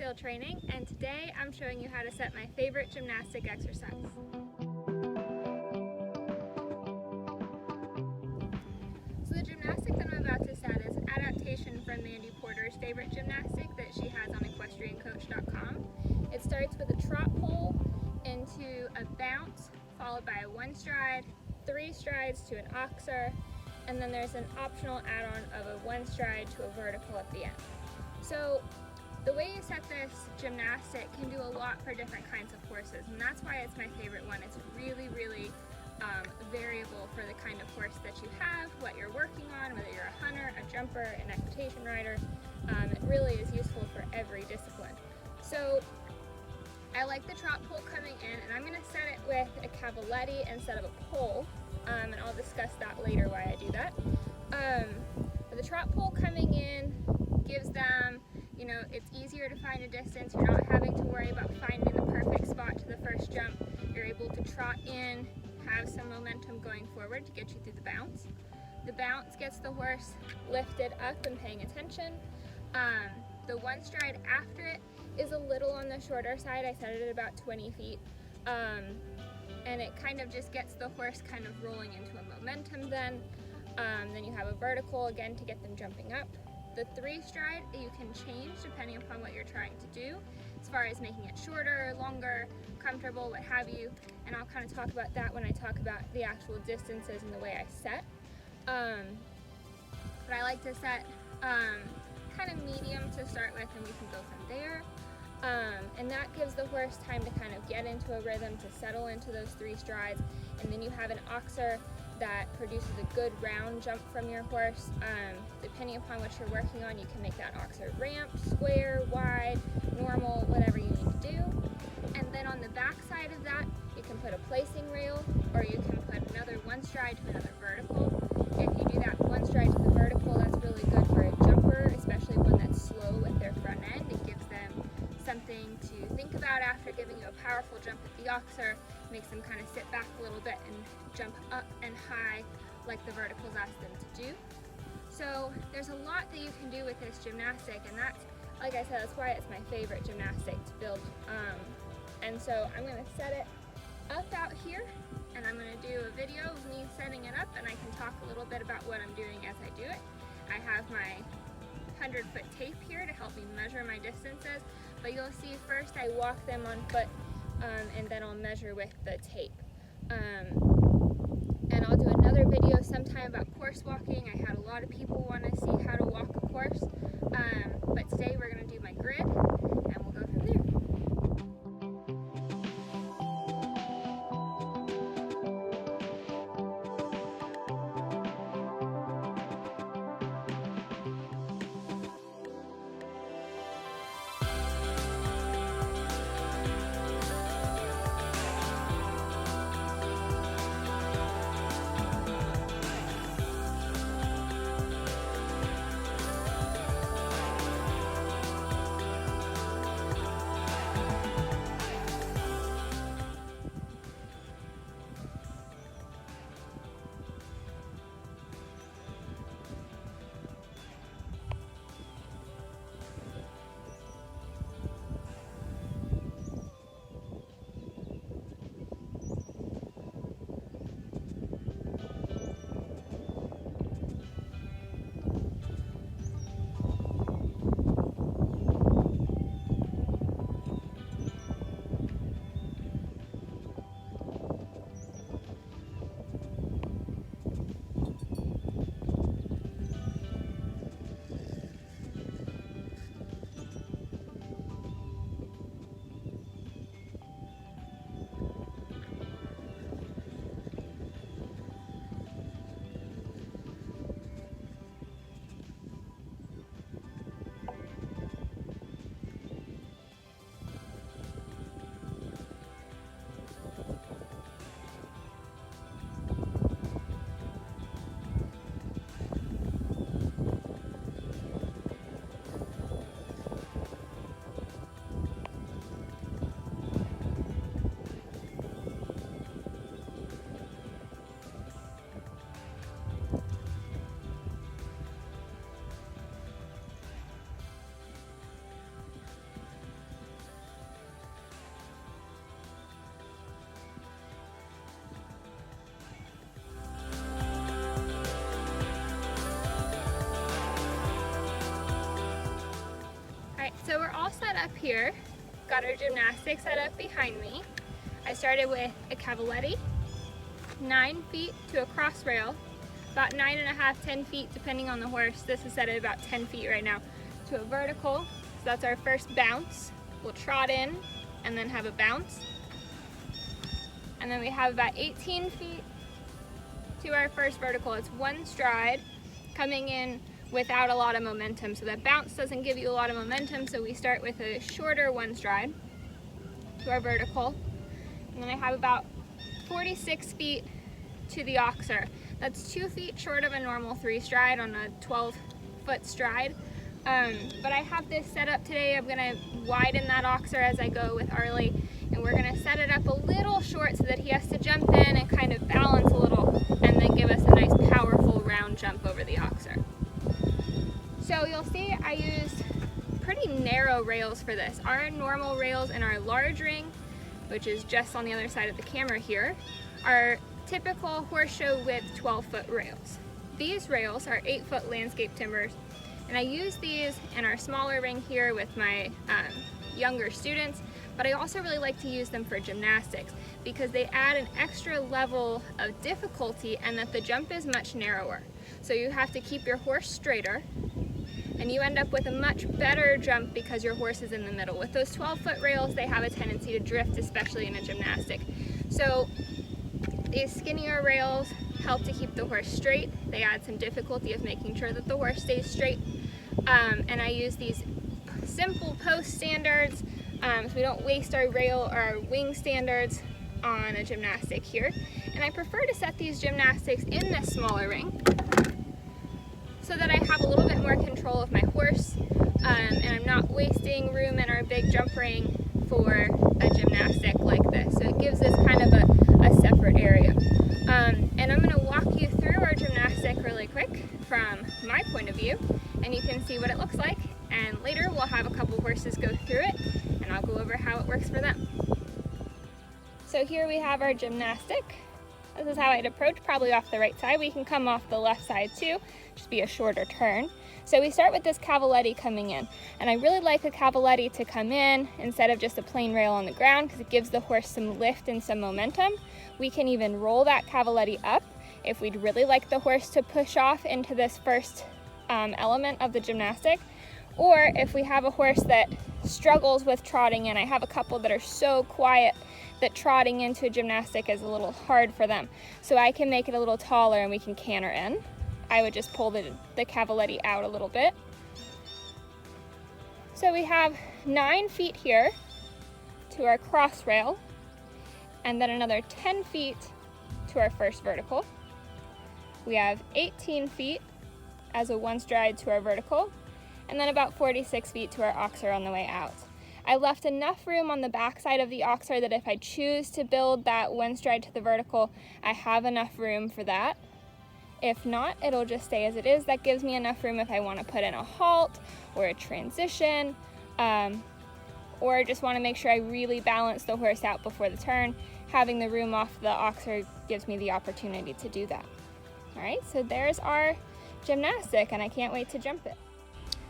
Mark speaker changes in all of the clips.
Speaker 1: Field Training, and today I'm showing you how to set my favorite gymnastic exercise. So the gymnastic that I'm about to set is an adaptation from Mandy Porter's favorite gymnastic that she has on equestriancoach.com. It starts with a trot pole into a bounce, followed by a one stride, 3 strides to an oxer, and then there's an optional add-on of a one stride to a vertical at the end. So the way you set this gymnastic can do a lot for different kinds of horses, and that's why it's my favorite one. It's really variable for the kind of horse that you have, what you're working on, whether you're a hunter, a jumper, an equitation rider. It really is useful for every discipline. So I like the trot pole coming in, and I'm going to set it with a cavaletti instead of a pole, and I'll discuss that later why I do that. But the trot pole coming in gives them, it's easier to find a distance. You're not having to worry about finding the perfect spot to the first jump. You're able to trot in, have some momentum going forward to get you through the bounce. The bounce gets the horse lifted up and paying attention. The one stride after it is a little on the shorter side. I set it at about 20 feet. And it kind of just gets the horse kind of rolling into a momentum then. Then you have a vertical again to get them jumping up. The 3 stride you can change depending upon what you're trying to do, as far as making it shorter, longer, comfortable, what have you. And I'll kind of talk about that when I talk about the actual distances and the way I set. But I like to set kind of medium to start with, and we can go from there. And that gives the horse time to kind of get into a rhythm, to settle into those 3 strides. And then you have an oxer that produces a good round jump from your horse. Depending upon what you're working on, you can make that oxer ramp, square, wide, normal, whatever you need to do. And then on the back side of that, you can put a placing rail, or you can put another one stride to another vertical. If you do that one stride to the vertical, that's really good for a jumper, especially one that's slow with their front end. It gives them something to think about after giving you a powerful jump at the oxer. Makes them kind of sit back a little bit and jump up and high like the verticals ask them to do. So there's a lot that you can do with this gymnastic, and that's, like I said, that's why it's my favorite gymnastic to build. And so I'm going to set it up out here, and I'm going to do a video of me setting it up, and I can talk a little bit about what I'm doing as I do it. I have my 100-foot tape here to help me measure my distances, but you'll see first I walk them on foot, and then I'll measure with the tape. And I'll do another video sometime about course walking. I had a lot of people want to see how to walk a course, but today we're going to do my grid, and we'll go from there. So we're all set up here. Got our gymnastics set up behind me. I started with a cavaletti, 9 feet to a cross rail, about 9.5, 10 feet depending on the horse. This is set at about 10 feet right now, to a vertical. So that's our first bounce. We'll trot in and then have a bounce. And then we have about 18 feet to our first vertical. It's one stride coming in without a lot of momentum. So that bounce doesn't give you a lot of momentum, so we start with a shorter one stride to our vertical. And then I have about 46 feet to the oxer. That's 2 feet short of a normal 3 stride on a 12-foot stride. But I have this set up today. I'm gonna widen that oxer as I go with Arli, and we're gonna set it up a little short so that he has to jump in and kind of balance a little and then give us a nice powerful round jump over the oxer. So you'll see I used pretty narrow rails for this. Our normal rails in our large ring, which is just on the other side of the camera here, are typical horse show width 12-foot rails. These rails are 8-foot landscape timbers, and I use these in our smaller ring here with my younger students, but I also really like to use them for gymnastics because they add an extra level of difficulty and that the jump is much narrower. So you have to keep your horse straighter, and you end up with a much better jump because your horse is in the middle. With those 12-foot rails, they have a tendency to drift, especially in a gymnastic. So these skinnier rails help to keep the horse straight. They add some difficulty of making sure that the horse stays straight. And I use these simple post standards so we don't waste our rail or our wing standards on a gymnastic here. And I prefer to set these gymnastics in this smaller ring so that I have a little bit more control of my horse, and I'm not wasting room in our big jump ring for a gymnastic like this. So it gives this kind of a separate area. And I'm gonna walk you through our gymnastic really quick from my point of view, and you can see what it looks like. And later we'll have a couple horses go through it, and I'll go over how it works for them. So here we have our gymnastic. This is how I'd approach, probably off the right side. We can come off the left side too, just be a shorter turn. So we start with this cavaletti coming in, and I really like a cavaletti to come in instead of just a plain rail on the ground because it gives the horse some lift and some momentum. We can even roll that cavaletti up if we'd really like the horse to push off into this first element of the gymnastic, or if we have a horse that struggles with trotting in. I have a couple that are so quiet that trotting into a gymnastic is a little hard for them. So I can make it a little taller and we can canter in. I would just pull the cavaletti out a little bit. So we have 9 feet here to our cross rail, and then another 10 feet to our first vertical. We have 18 feet as a one stride to our vertical, and then about 46 feet to our oxer on the way out. I left enough room on the back side of the oxer that if I choose to build that one stride to the vertical, I have enough room for that. If not, it'll just stay as it is. That gives me enough room if I want to put in a halt or a transition, or just want to make sure I really balance the horse out before the turn. Having the room off the oxer gives me the opportunity to do that. All right, so there's our gymnastic, and I can't wait to jump it.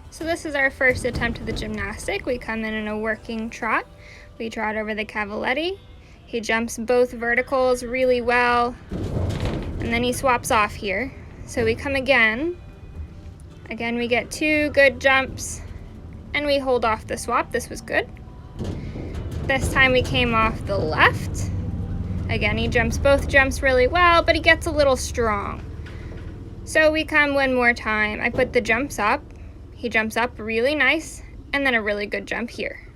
Speaker 1: So this is our first attempt at the gymnastic. We come in a working trot. We trot over the cavaletti. He jumps both verticals really well, and then he swaps off here. So we come again. Again, we get 2 good jumps, and we hold off the swap. This was good. This time we came off the left. Again, he jumps both jumps really well, but he gets a little strong. So we come one more time. I put the jumps up. He jumps up really nice, and then a really good jump here.